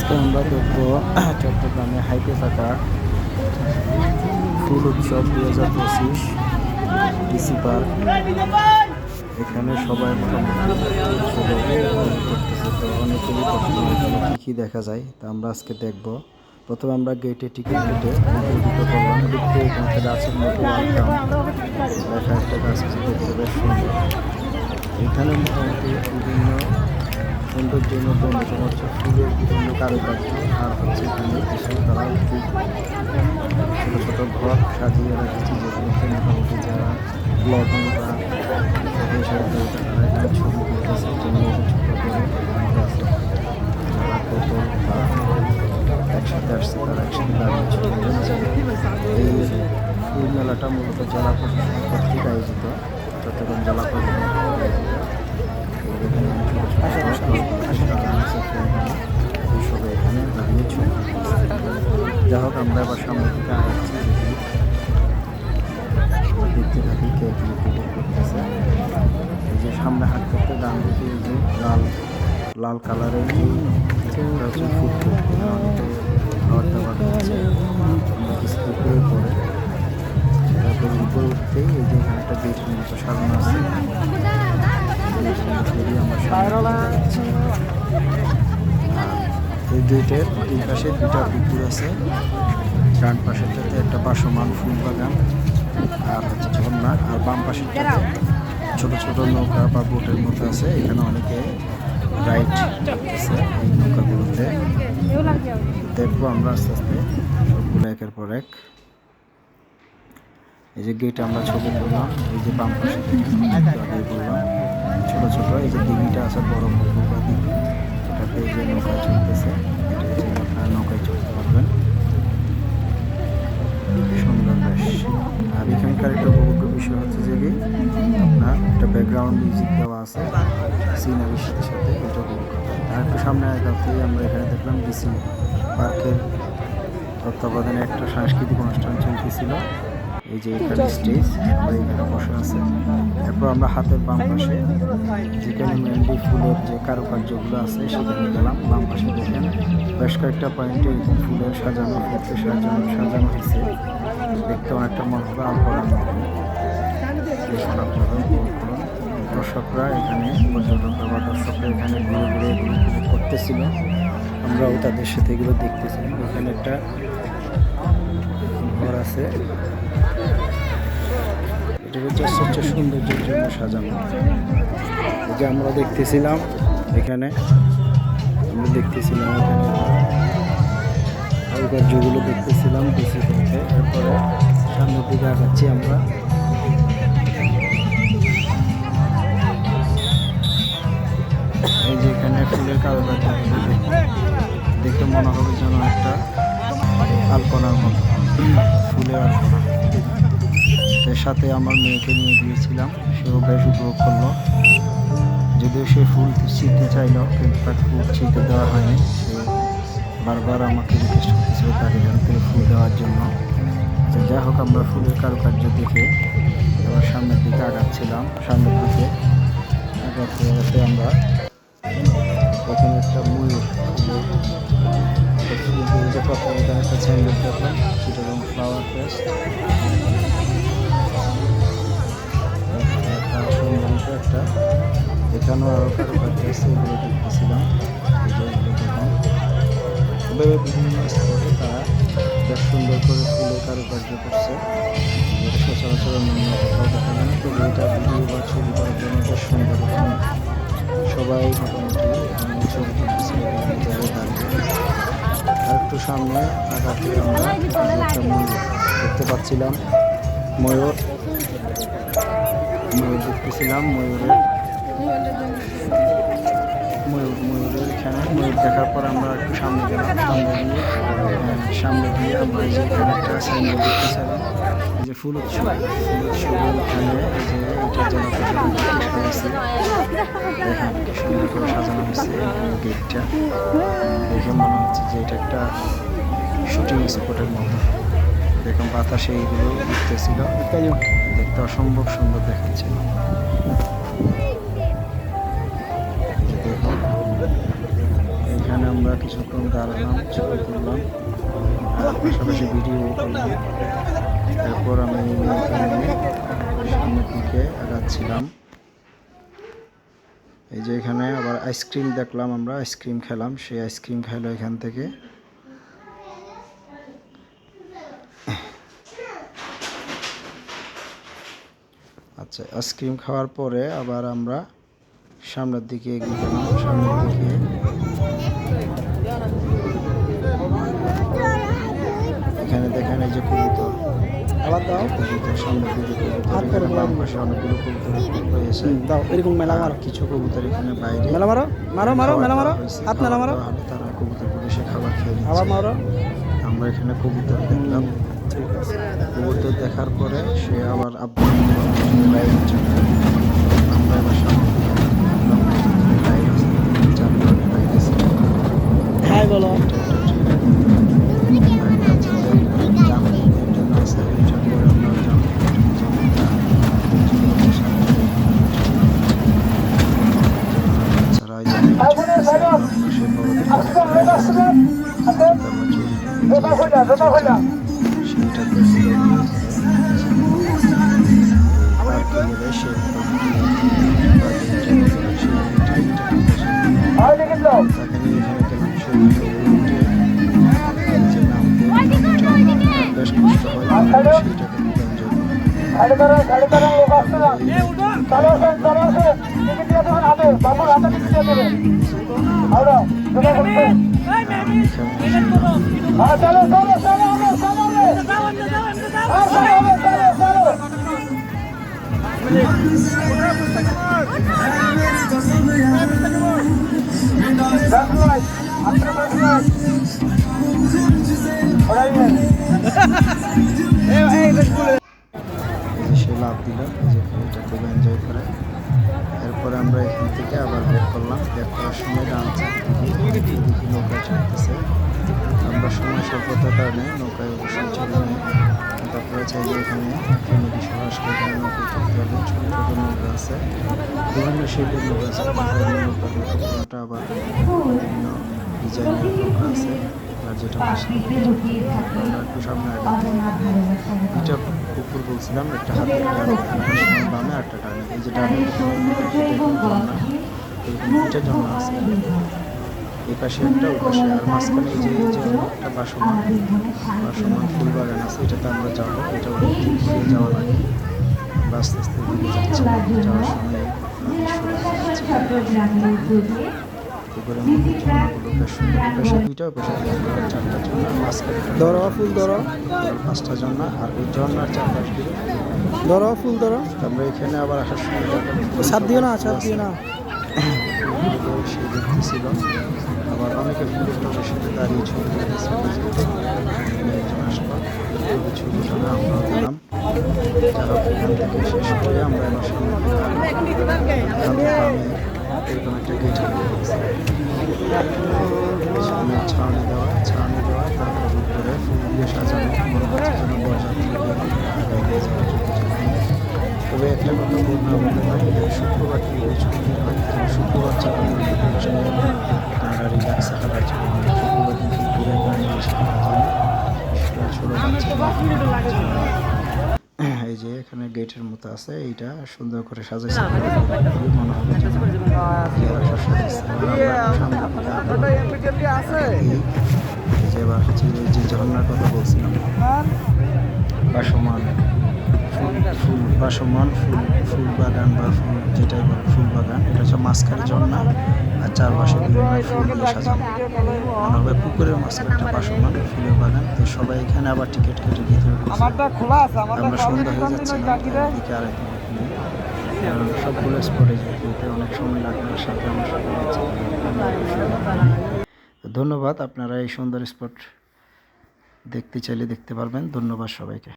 আজকে আমরা দেখব চট্টগ্রামে হাইটে থাকা ফুল উৎসব 2025 ডিসি পার্ক। এখানে সবাই মোটামুটি করতেছে, তো অনেকেরই প্রশ্ন এখানে কী কী দেখা যায় তা আমরা আজকে দেখব। প্রথমে আমরা গেটে টিকিট কেটে ঢুকে পড়লাম। ঢুকতে এখানে একটা গাছের মতো ওয়েলকাম লেখা একটা গাছ আছে, দেখতে বেশ সুন্দর। এখানে মোটামুটি বিভিন্ন সৌন্দর্যের মধ্যে অন্যতম হচ্ছে ফুলের বিভিন্ন কারুকার্য, আর হচ্ছে এখানে কিছু তারা খুব ছোটো ছোটো ঘর সাজিয়ে রেখেছে, যেগুলোতে মোটামুটি যারা ব্লগিং বা হিসাবে তারা এখানে ছবি তুলতেছে, জন্য ছোটো করে আছে। যারা কপল বা একসাথে আসছে তারা একসাথে দাঁড়িয়ে ছবি তুলছে। এই ফুল মেলাটা মূলত জেলা প্রশাসন কর্তৃক আয়োজিত, চট্টগ্রাম জেলা প্রশাসন আয়োজিত। সবাই এখানে দাঁড়িয়ে ছবি তুলতেছে। যাই হোক, আমরা এবার সামনের দিকে আগাচ্ছি, দেখতে থাকি কে কি উপভোগ করতেছে। এই যে সামনে হাঁটতে হাঁটতে ডান দিকে এই যে লাল কালারের যে হচ্ছে ফুটবল, অনেকে খাবার দাবার দিচ্ছে। আমরা কিছু দুপুরের পরে তারপর উপরে উঠতেই এই যে এখানে একটা গেটের মতো সাজানো আছে। এই গেটের দুই পাশে দুটা পুকুর আছে, ডান পাশেরটাতে একটা ভাসমান ফুল বাগান আর হচ্ছে ঝর্ণা, আর বাম পাশেরটাতে ছোট ছোট নৌকা বা বোটের মতো আছে। এখানে অনেকে রাইড করতেছে এই নৌকাগুলোতে। দেখবো আমরা আস্তে আস্তে সবগুলো একের পর এক। এই যে গেটে আমরা ছবি তুললাম, এই যে বাম পাশে আগেই বললাম ছোট ছোট এই যে দিঘিটা আছে, বড় পুকুর বা দিঘি, এটাতে এই যে নৌকা চলতেছে, এটা যে আপনারা নৌকায় চলতে পারবেন। সুন্দর বেশ। আর এখানকার একটা উপভোগ্য বিষয় হচ্ছে যে আপনার একটা ব্যাকগ্রাউন্ড মিউজিক দেওয়া আছে সিনারির সাথে সাথে, এটা উপভোগ করবেন। আর একটু সামনে আগাতেই আমরা এখানে দেখলাম ডিসি পার্কের তত্ত্বাবধানে একটা সাংস্কৃতিক অনুষ্ঠান চলতেছিল। এই যে এখানে স্টেজ, সবাই এখানে বসে আছে। এরপর আমরা হাতের বাম পাশে যেখানে মেনলি ফুলের যে কারুকার্যগুলো আছে সেখানে গেলাম। বাম পাশে দেখেন বেশ কয়েকটা পয়েন্টে এরকম ফুলের সাজানো হয়েছে, দেখতে অনেকটা মনে হবে আলপনার মতো। আপনারা উপভোগ করুন। দর্শকরা এখানে পর্যটকরা বা দর্শকরা এখানে ঘুরে ঘুরে এগুলো উপভোগ করতেছিল, আমরাও তাদের সাথে এগুলো দেখতেছিলাম। এখানে একটা ঘর আছে, এটা হচ্ছে সৌন্দর্যের জন্য সাজানো। এই যে আমরা দেখতেছিলাম এখানে কারুকার্যগুলো দেখতেছিলাম ডিসি পথে। এরপরে সামনের দিকে আগাচ্ছি আমরা। এই যে এখানে ফুলের কারুকার্যগুলো দেখে মনে হবে যেন একটা আলপনার মতো, ফুলের আলপনা। এর সাথে আমার মেয়েকে নিয়ে গিয়েছিলাম, সেও বেশ উপভোগ করলো। যদিও সে ফুল ছিঁড়তে চাইলো, কিন্তু তাকে ফুল ছিঁড়তে দেওয়া হয়নি। সে বারবার আমাকে রিকোয়েস্ট করতেছিল তাকে এখান থেকে ফুল দেওয়ার জন্য। যাই হোক, আমরা ফুলের কারুকার্য দেখে এবার সামনের দিকে আগাচ্ছিলাম। সামনের দিকে আগাতে আমরা প্রথমে একটা ময়ূর প্রথমে এখানে একটা সাইনবোর্ড দেখলাম, চিটাগং ফ্লাওয়ার ফেস্ট। একটা এখানেও আরও কারুকার্য আছে, এগুলো দেখতেছিলাম। এই যে এগুলো দেখুন, এভাবে বিভিন্ন স্পটে তারা বেশ সুন্দর করে ফুলের কারুকার্য করছে, যেটা সচরাচর অন্য কোথাও দেখা যায় না। তবে এটা ভিডিও বা ছবি করার জন্য বেশ সুন্দর। এখানে সবাই মোটামুটি এখানে ছবি তুলতেছে দাঁড়িয়ে। আর একটু সামনে আগাতে আমরা একটা ময়ূর দেখতে পাচ্ছিলাম। ময়ূর দেখতেছিলাম। ময়ূরের এখানে ময়ূর দেখার পর আমরা একটু সামনে গেলাম। সামনে গিয়ে আমরা এই যে এখানে একটা সাইনবোর্ড দেখতেছিলাম, এই যে ফুল উৎসব। এখানে এই যে এটা জেলা প্রশাসন দেখেন কি সুন্দর করে সাজানো হয়েছে গেটটা। দেখে মনে হচ্ছে যে এটা একটা শুটিং স্পটের মতো। দেখুন বাতাসে এইগুলো উঠতেছিল, দেখতে অসম্ভব সুন্দর দেখাচ্ছিল। দেখুন এখানে আমরা কিছুক্ষণ দাঁড়ালাম, ছবি তুললাম, পাশাপাশি ভিডিও করলাম। এরপর আমি সামনের দিকে আগাচ্ছিলাম। এই যে এখানে আবার আইসক্রিম দেখলাম, আমরা আইসক্রিম খেলাম, সেই আইসক্রিম খাইলো এখান থেকে। আচ্ছা, আইসক্রিম খাওয়ার পরে আবার আমরা সামনের দিকে এগিয়ে গেলাম। সামনের দিকে এখানে দেখেন এই যে কবুতর, কবুতর সামনের দিকে কবুতর, বাম পাশে অনেকগুলো কবুতর রয়েছে। এরকম মেলা মারো, কিছু কবুতর এখানে বাইরে মেলা মারো, মারো মারো মেলা মারো, হাত মেলা মারো, তারা কবুতরগুলো এসে খাবার খেয়ে আবার নিচ্ছে। মারো। আমরা এখানে কবুতর দেখলাম। কবুতর দেখার পরে সে আবার বাইরে চলে গেল। আমরা এবার সামনে হ্যাঁ বলো, সে লাভ দিল, এটা খুব এনজয় করে। এরপরে আমরা এখান থেকে আবার ব্যাক করলাম। ব্যাক করার সময় ডান্স দেখি নৌকায় চলতেছে। আমরা সময় স্বল্পতার কারণে নৌকায় অবশ্যই চলে নেই। তারপরে চাইলে এখানে ফ্যামিলি সহ আসলে এখানে নৌকায় চলতে পারবেন। ছোটো ছোটো নৌকা আছে, বিভিন্ন শিল্পের নৌকা আছে, নৌকাটা আবার বিভিন্ন ডিজাইনের নৌকা আছে। আর যেটা একটু সামনে দুইটা পুকুর বলছিলাম, একটা হাতে বামে একটা ডানে। এই যে ডানে দুইটা জন্য আছে, এই পাশে একটা ওই পাশে, আর মাঝখানে এই যে একটা বাসমান ফুল বাগান আছে। এটাতে আমরা যাবো, এটা অনেক দিন করে যাওয়া লাগে। আমরা আস্তে আস্তে দিকে যাচ্ছি, যাওয়ার সময় এবারে ঝর্ণাগুলো বেশ সুন্দর। পাশে দুইটাও পাশে চারটা ঝর্ণা, মাঝখানে ধরো ফুল ধরো, 5টা ঝর্ণা, আর ওই ঝর্ণার চারপাশ দিয়ে ধরো ফুল ধরো। আমরা এখানে আবার আসার সময় ছাদ দিও না, ছাদ দিও না। সে দেখতেছিল, আবার অনেকে ফুলের টবের সাথে দাঁড়িয়ে ছবি তুলতেছিল। আসলো ছবি তোলা, আমরাও দিলাম। যারা এখান থেকে শেষ করে আমরা এবার সামনে এরকম একটা গেট সামনে ছাউনি দেওয়া, তারপর উপরে ফুল দিয়ে সাজানো, মনে হচ্ছে যেন বরযাত্রী আগায় নিয়ে যাওয়ার জন্য। তবে একটা কথা বলতে হয়, শুক্রবার কি ছুটি হয়, শুক্রবার ছাড়া আপনারা রিল্যাক্সে থাকার জন্য শুক্রবার দিন ঘুরে ছোটো বাচ্চা। এই যে এখানে গেটের মতো আছে, এইটা সুন্দর করে সাজাইছে, মনে হবে এবার হচ্ছে যে ঝর্ণার কথা বলছিলাম, ফুল বাগান বা ফুল যেটাই বলে ফুল বাগান। এটা হচ্ছে মাঝখানে ঝর্ণা, আর চারপাশে বিভিন্ন ফুল দিয়ে সাজানো। মনে হবে পুকুরের মাঝখানে একটা বাসমান ফুলের বাগান। তো সবাই এখানে আবার টিকিট কেটে ভিতরে আমরা সন্ধ্যা হয়ে যাচ্ছে দিকে আরেক নেই, কারণ সবগুলো স্পটে যেতে অনেক সময় লাগবে। সাথে আমার সাথে ধন্যবাদ। আপনারা এই সুন্দর স্পট দেখতে চাইলে দেখতে পারবেন। ধন্যবাদ সবাইকে।